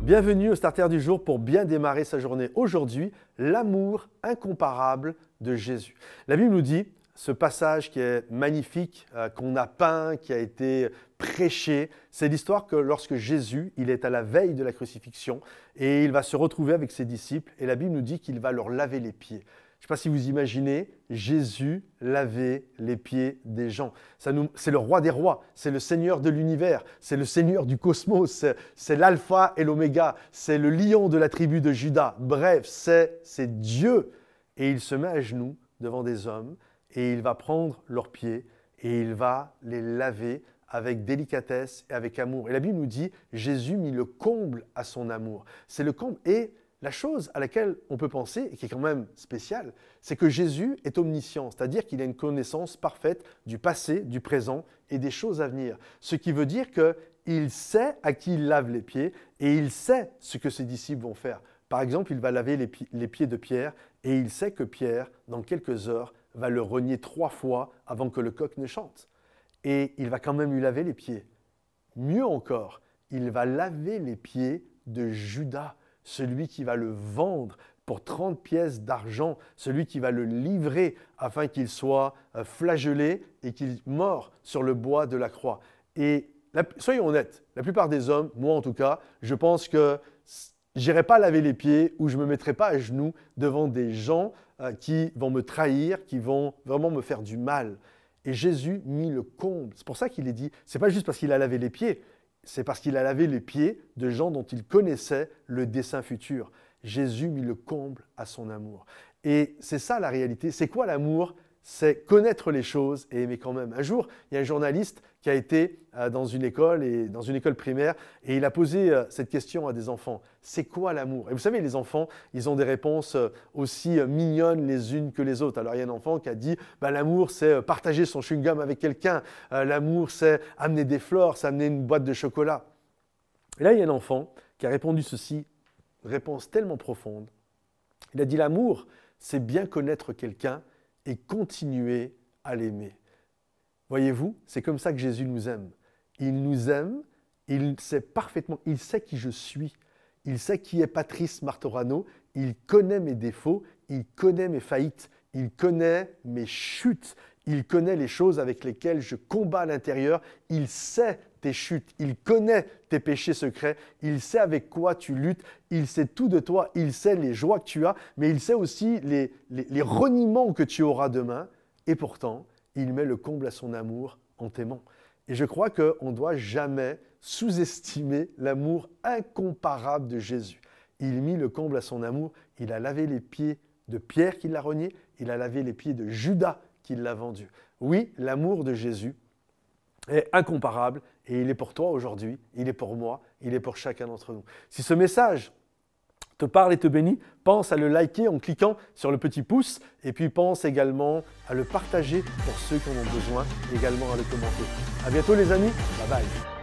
Bienvenue au Starter du jour pour bien démarrer sa journée. Aujourd'hui, l'amour incomparable de Jésus. La Bible nous dit, ce passage qui est magnifique, qu'on a peint, qui a été prêché, c'est l'histoire que lorsque Jésus, il est à la veille de la crucifixion et il va se retrouver avec ses disciples et la Bible nous dit qu'il va leur laver les pieds. Je ne sais pas si vous imaginez, Jésus laver les pieds des gens. C'est le roi des rois, c'est le Seigneur de l'univers, c'est le Seigneur du cosmos, c'est l'alpha et l'oméga, c'est le lion de la tribu de Juda. Bref, c'est Dieu. Et il se met à genoux devant des hommes et il va prendre leurs pieds et il va les laver avec délicatesse et avec amour. Et la Bible nous dit, Jésus mit le comble à son amour. C'est le comble. Et la chose à laquelle on peut penser, et qui est quand même spéciale, c'est que Jésus est omniscient, c'est-à-dire qu'il a une connaissance parfaite du passé, du présent et des choses à venir. Ce qui veut dire qu'il sait à qui il lave les pieds et il sait ce que ses disciples vont faire. Par exemple, il va laver les pieds de Pierre et il sait que Pierre, dans quelques heures, va le renier 3 fois avant que le coq ne chante. Et il va quand même lui laver les pieds. Mieux encore, il va laver les pieds de Judas, celui qui va le vendre pour 30 pièces d'argent, celui qui va le livrer afin qu'il soit flagellé et qu'il meure sur le bois de la croix. Et soyons honnêtes, la plupart des hommes, moi en tout cas, je pense que je n'irai pas laver les pieds ou je ne me mettrai pas à genoux devant des gens qui vont me trahir, qui vont vraiment me faire du mal. Et Jésus mit le comble. C'est pour ça qu'il est dit, ce n'est pas juste parce qu'il a lavé les pieds, c'est parce qu'il a lavé les pieds de gens dont il connaissait le dessein futur. Jésus mit le comble à son amour. Et c'est ça la réalité. C'est quoi l'amour? C'est connaître les choses et aimer quand même. Un jour, il y a un journaliste qui a été dans une école primaire et il a posé cette question à des enfants. C'est quoi l'amour? Et vous savez, les enfants, ils ont des réponses aussi mignonnes les unes que les autres. Alors, il y a un enfant qui a dit l'amour, c'est partager son chewing-gum avec quelqu'un. L'amour, c'est amener des fleurs, c'est amener une boîte de chocolat. Et là, il y a un enfant qui a répondu ceci, réponse tellement profonde. Il a dit l'amour, c'est bien connaître quelqu'un et continuer à l'aimer. Voyez-vous, c'est comme ça que Jésus nous aime. Il nous aime, il sait parfaitement, il sait qui je suis. Il sait qui est Patrice Martorano, il connaît mes défauts, il connaît mes faillites, il connaît mes chutes, il connaît les choses avec lesquelles je combats à l'intérieur, il sait tes chutes, il connaît tes péchés secrets, il sait avec quoi tu luttes, il sait tout de toi, il sait les joies que tu as, mais il sait aussi les reniements que tu auras demain. Et pourtant, il met le comble à son amour en t'aimant. Et je crois qu'on ne doit jamais sous-estimer l'amour incomparable de Jésus. Il mit le comble à son amour, il a lavé les pieds de Pierre qui l'a renié, il a lavé les pieds de Judas qui l'a vendu. Oui, l'amour de Jésus est incomparable et il est pour toi aujourd'hui, il est pour moi, il est pour chacun d'entre nous. Si ce message te parle et te bénit, pense à le liker en cliquant sur le petit pouce et puis pense également à le partager pour ceux qui en ont besoin, également à le commenter. À bientôt les amis, bye bye.